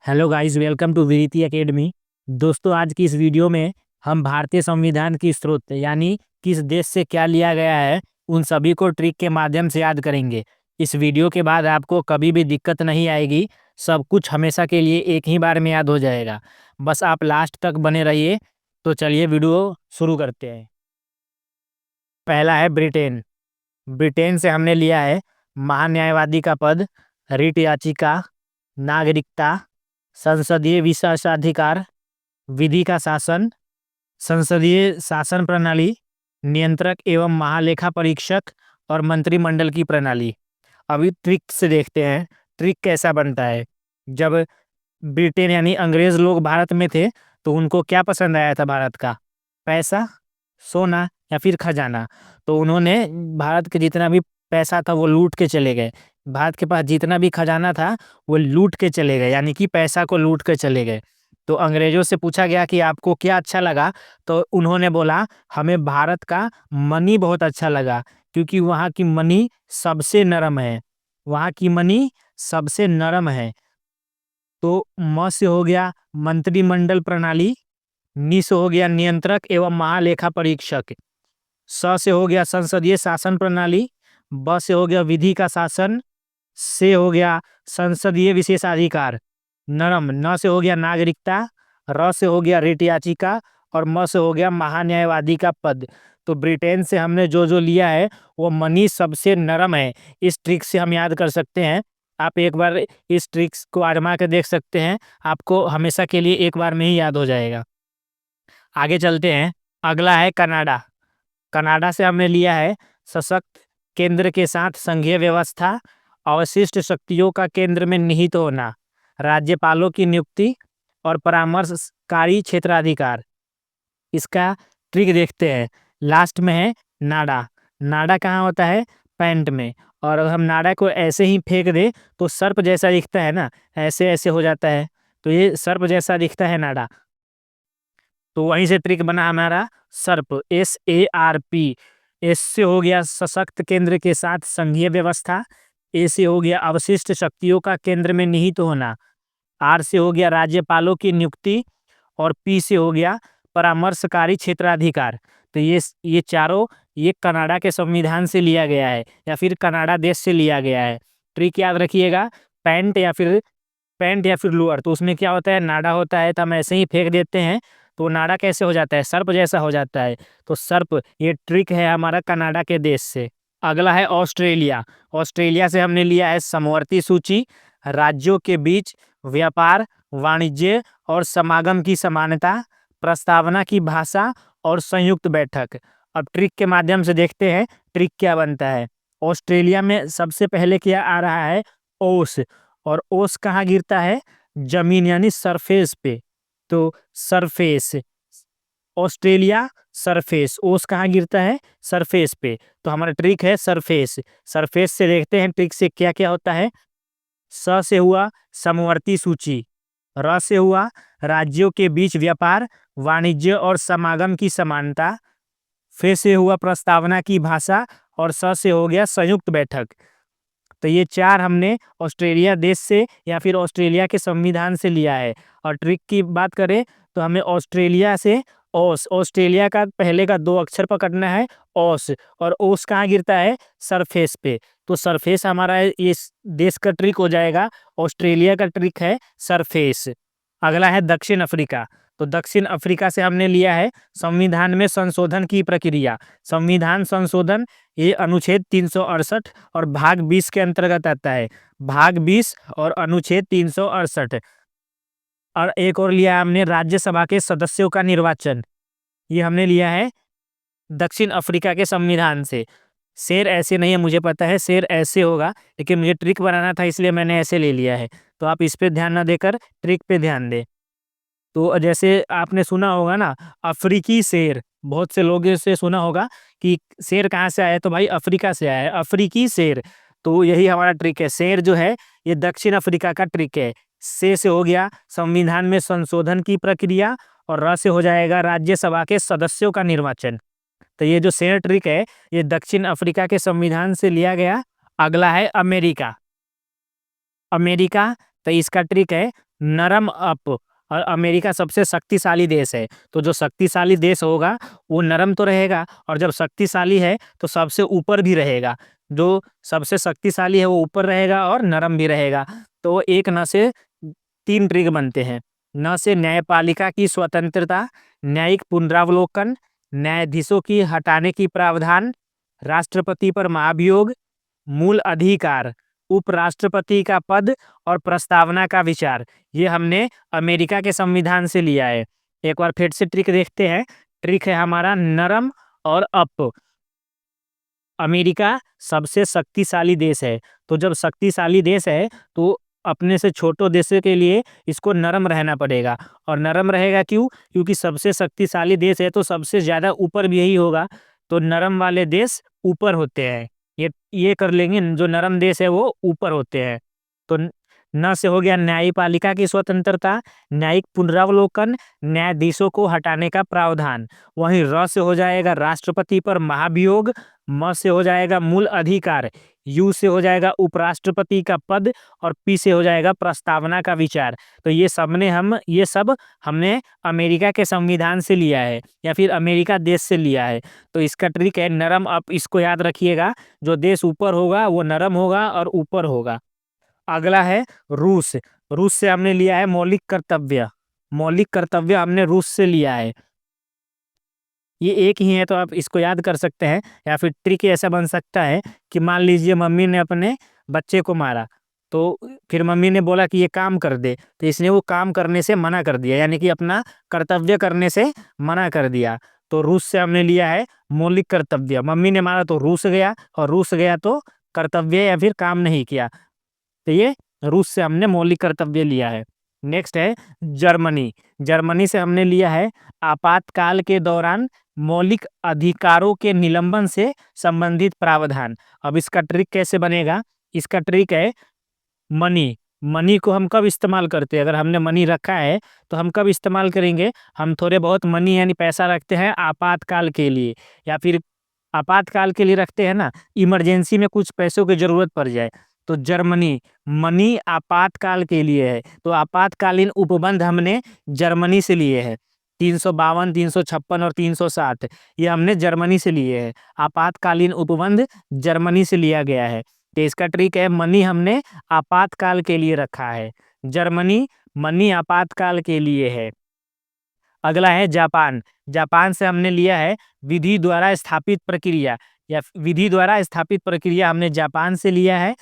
Hello guys, welcome to विरिति academy. दोस्तों, आज की इस वीडियो में हम भारतीय संविधान की स्रोत यानी किस देश से क्या लिया गया है उन सभी को ट्रिक के माध्यम से याद करेंगे। इस वीडियो के बाद आपको कभी भी दिक्कत नहीं आएगी। सब कुछ हमेशा के लिए एक ही बार में याद हो जाएगा। बस आप लास्ट तक बने रहिए। तो चलिए वीडियो शुरू करते हैं। पहला है ब्रिटेन। ब्रिटेन से हमने लिया है महान्यायवादी का पद, रिट याचिका, नागरिकता, संसदीय विशेषाधिकार, विधि का शासन, संसदीय शासन प्रणाली, नियंत्रक एवं महालेखा परीक्षक और मंत्रिमंडल की प्रणाली। अभी ट्रिक से देखते हैं ट्रिक कैसा बनता है। जब ब्रिटेन यानी अंग्रेज लोग भारत में थे तो उनको क्या पसंद आया था? भारत का पैसा, सोना या फिर खजाना। तो उन्होंने भारत के जितना भी पैसा था वो लूट के चले गए। भारत के पास जितना भी खजाना था वो लूट के चले गए, यानी कि पैसा को लूट के चले गए। तो अंग्रेजों से पूछा गया कि आपको क्या अच्छा लगा, तो उन्होंने बोला हमें भारत का मनी बहुत अच्छा लगा, क्योंकि वहाँ की मनी सबसे नरम है। वहाँ की मनी सबसे नरम है। तो म से हो गया मंत्रिमंडल प्रणाली, नि से हो गया नियंत्रक एवं महालेखा परीक्षक, स से हो गया संसदीय शासन प्रणाली, ब से हो गया विधि का शासन, से हो गया संसदीय विशेषाधिकार नरम, न से हो गया नागरिकता, र से हो गया रिट याचिका और म से हो गया महान्यायवादी का पद। तो ब्रिटेन से हमने जो जो लिया है वो मनी सबसे नरम है। इस ट्रिक से हम याद कर सकते हैं। आप एक बार इस ट्रिक्स को आजमा कर देख सकते हैं, आपको हमेशा के लिए एक बार में ही याद हो जाएगा। आगे चलते हैं। अगला है कनाडा। कनाडा से हमने लिया है सशक्त केंद्र के साथ संघीय व्यवस्था, अवशिष्ट शक्तियों का केंद्र में निहित होना, राज्यपालों की नियुक्ति और परामर्शकारी क्षेत्राधिकार। इसका ट्रिक देखते हैं। लास्ट में है नाडा। नाडा कहाँ होता है? पैंट में। और अगर हम नाडा को ऐसे ही फेंक दे तो सर्प जैसा दिखता है ना, ऐसे ऐसे हो जाता है। तो ये सर्प जैसा दिखता है नाडा। तो वहीं से ट्रिक बना हमारा सर्प, SARP। एस से हो गया सशक्त केंद्र के साथ संघीय व्यवस्था, ए से हो गया अवशिष्ट शक्तियों का केंद्र में निहित होना, आर से हो गया राज्यपालों की नियुक्ति और पी से हो गया परामर्शकारी क्षेत्राधिकार। तो ये चारों ये कनाडा के संविधान से लिया गया है या फिर कनाडा देश से लिया गया है। ट्रिक याद रखिएगा। पैंट या फिर लोअर, तो उसमें क्या होता है? नाडा होता है। तो हम ऐसे ही फेंक देते हैं तो नाडा कैसे हो जाता है? सर्प जैसा हो जाता है। तो सर्प, ये ट्रिक है हमारा कनाडा के देश से। अगला है ऑस्ट्रेलिया। ऑस्ट्रेलिया से हमने लिया है समवर्ती सूची, राज्यों के बीच व्यापार, वाणिज्य और समागम की समानता, प्रस्तावना की भाषा और संयुक्त बैठक। अब ट्रिक के माध्यम से देखते हैं ट्रिक क्या बनता है। ऑस्ट्रेलिया में सबसे पहले क्या आ रहा है? ओस। और ओस कहाँ गिरता है? जमीन यानी सरफेस पे। तो सरफेस, ऑस्ट्रेलिया सरफेस, ओस कहाँ गिरता है? सरफेस पे। तो हमारा ट्रिक है सरफेस। सरफेस से देखते हैं ट्रिक से क्या क्या होता है। स से हुआ समवर्ती सूची, र से हुआ राज्यों के बीच व्यापार, वाणिज्य और समागम की समानता, फे से हुआ प्रस्तावना की भाषा और स से हो गया संयुक्त बैठक। तो ये चार हमने ऑस्ट्रेलिया देश से या फिर ऑस्ट्रेलिया के संविधान से लिया है। और ट्रिक की बात करें तो हमें ऑस्ट्रेलिया से ओस, ऑस्ट्रेलिया का पहले का 2 अक्षर पकड़ना है, ओस। और ओस कहाँ गिरता है? सरफेस पे। तो सरफेस हमारा इस देश का ट्रिक हो जाएगा। ऑस्ट्रेलिया का ट्रिक है सरफेस। अगला है दक्षिण अफ्रीका। तो दक्षिण अफ्रीका से हमने लिया है संविधान में संशोधन की प्रक्रिया। संविधान संशोधन ये अनुच्छेद 368 और भाग 20 के अंतर्गत आता है। भाग 20 और अनुच्छेद 368। और एक और लिया है हमने राज्यसभा के सदस्यों का निर्वाचन। ये हमने लिया है दक्षिण अफ्रीका के संविधान से। शेर ऐसे नहीं है, मुझे पता है शेर ऐसे होगा, लेकिन मुझे ट्रिक बनाना था इसलिए मैंने ऐसे ले लिया है। तो आप इस पे ध्यान ना देकर ट्रिक पे ध्यान दें। तो जैसे आपने सुना होगा ना, अफ्रीकी शेर, बहुत से लोगों से सुना होगा कि शेर कहाँ से आया है, तो भाई अफ्रीका से आया है, अफ्रीकी शेर। तो यही हमारा ट्रिक है। शेर जो है ये दक्षिण अफ्रीका का ट्रिक है। से हो गया संविधान में संशोधन की प्रक्रिया और र से हो जाएगा राज्यसभा के सदस्यों का निर्वाचन। तो ये जो शेर ट्रिक है ये दक्षिण अफ्रीका के संविधान से लिया गया। अगला है अमेरिका। अमेरिका, तो इसका ट्रिक है नरम अप, और अमेरिका सबसे शक्तिशाली देश है। तो जो शक्तिशाली देश होगा वो नरम तो रहेगा, और जब शक्तिशाली है तो सबसे ऊपर भी रहेगा। जो सबसे शक्तिशाली है वो ऊपर रहेगा और नरम भी रहेगा। तो एक न से 3 ट्रिक बनते हैं। न से न्यायपालिका की स्वतंत्रता, न्यायिक पुनरावलोकन, न्यायाधीशों की हटाने की प्रावधान, राष्ट्रपति पर महाभियोग, मूल अधिकार, उपराष्ट्रपति का पद और प्रस्तावना का विचार। ये हमने अमेरिका के संविधान से लिया है। एक बार फिर से ट्रिक देखते हैं। ट्रिक है हमारा नरम और अप। अमेरिका सबसे शक्तिशाली देश है, तो जब शक्तिशाली देश है तो अपने से छोटो देशों के लिए इसको नरम रहना पड़ेगा। और नरम रहेगा क्यों? क्योंकि सबसे शक्तिशाली देश है तो सबसे ज़्यादा ऊपर भी यही होगा, तो नरम वाले देश ऊपर होते हैं। ये कर लेंगे, जो नरम देश है वो ऊपर होते हैं। तो न से हो गया न्यायपालिका की स्वतंत्रता, न्यायिक पुनरावलोकन, न्यायाधीशों को हटाने का प्रावधान। वहीं र से हो जाएगा राष्ट्रपति पर महाभियोग, म से हो जाएगा मूल अधिकार, यू से हो जाएगा उपराष्ट्रपति का पद, और पी से हो जाएगा प्रस्तावना का विचार। तो ये सब हमने अमेरिका के संविधान से लिया है या फिर अमेरिका देश से लिया है। तो इसका ट्रिक है नरम अप, इसको याद रखिएगा। जो देश ऊपर होगा वो नरम होगा और ऊपर होगा। अगला है रूस। रूस से हमने लिया है मौलिक कर्तव्य। मौलिक कर्तव्य हमने रूस से लिया है। ये एक ही है तो आप इसको याद कर सकते हैं। या फिर ट्रिक ऐसा बन सकता है कि मान लीजिए मम्मी ने अपने बच्चे को मारा, तो फिर मम्मी ने बोला कि ये काम कर दे, तो इसने वो काम करने से मना कर दिया, यानी कि अपना कर्तव्य करने से मना कर दिया। तो रूस से हमने लिया है मौलिक कर्तव्य। मम्मी ने मारा तो रूस गया, और रूस गया तो कर्तव्य या फिर काम नहीं किया। तो ये रूस से हमने मौलिक कर्तव्य लिया है। नेक्स्ट है जर्मनी। जर्मनी से हमने लिया है आपातकाल के दौरान मौलिक अधिकारों के निलंबन से संबंधित प्रावधान। अब इसका ट्रिक कैसे बनेगा? इसका ट्रिक है मनी। मनी को हम कब इस्तेमाल करते हैं? अगर हमने मनी रखा है तो हम कब इस्तेमाल करेंगे? हम थोड़े बहुत मनी यानी पैसा रखते हैं आपातकाल के लिए, या फिर आपातकाल के लिए रखते हैं ना, इमरजेंसी में कुछ पैसों की जरूरत पड़ जाए। तो जर्मनी, मनी आपातकाल के लिए है, तो आपातकालीन उपबंध हमने जर्मनी से लिए हैं। 352, 356 और 307 ये हमने जर्मनी से लिए हैं। आपातकालीन उपबंध जर्मनी से लिया गया है। तो इसका ट्रिक है मनी हमने आपातकाल के लिए रखा है। जर्मनी मनी आपातकाल के लिए है। अगला है जापान। जापान से हमने लिया है विधि द्वारा स्थापित प्रक्रिया, या विधि द्वारा स्थापित प्रक्रिया हमने जापान से लिया है।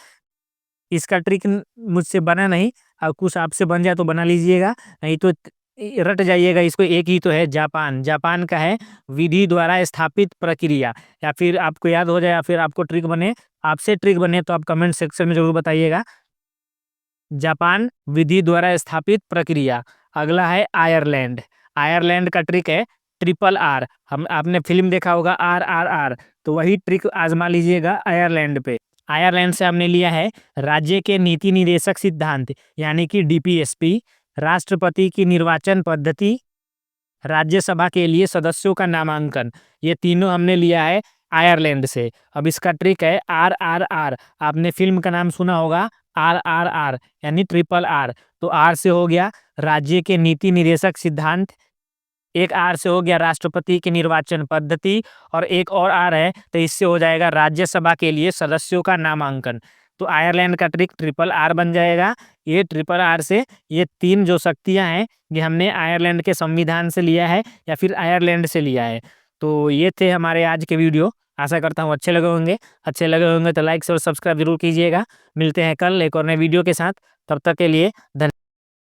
इसका ट्रिक मुझसे बना नहीं, और कुछ आपसे बन जाए तो बना लीजिएगा, नहीं तो रट जाइएगा इसको। एक ही तो है जापान। जापान का है विधि द्वारा स्थापित प्रक्रिया। या फिर आपको याद हो जाए या फिर आपको ट्रिक बने, आपसे ट्रिक बने तो आप कमेंट सेक्शन में जरूर बताइएगा। जापान विधि द्वारा स्थापित प्रक्रिया। अगला है आयरलैंड। आयरलैंड का ट्रिक है ट्रिपल आर। हम आपने फिल्म देखा होगा RRR, तो वही ट्रिक आजमा लीजिएगा आयरलैंड पे। आयरलैंड से हमने लिया है राज्य के नीति निदेशक सिद्धांत, यानी कि DPSP, राष्ट्रपति की निर्वाचन पद्धति, राज्यसभा के लिए सदस्यों का नामांकन। ये तीनों हमने लिया है आयरलैंड से। अब इसका ट्रिक है RRR। आपने फिल्म का नाम सुना होगा RRR, यानी ट्रिपल आर। तो आर से हो गया राज्य के नीति निर्देशक सिद्धांत, एक आर से हो गया राष्ट्रपति की निर्वाचन पद्धति, और एक और आर है तो इससे हो जाएगा राज्यसभा के लिए सदस्यों का नामांकन। तो आयरलैंड का ट्रिक ट्रिपल आर बन जाएगा। ये ट्रिपल आर से ये तीन जो शक्तियां हैं ये हमने आयरलैंड के संविधान से लिया है या फिर आयरलैंड से लिया है। तो ये थे हमारे आज के वीडियो। आशा करता हूँ अच्छे लगे होंगे। अच्छे लगे होंगे तो लाइक और सब्सक्राइब जरूर कीजिएगा। मिलते हैं कल एक और नए वीडियो के साथ। तब तक के लिए धन्यवाद।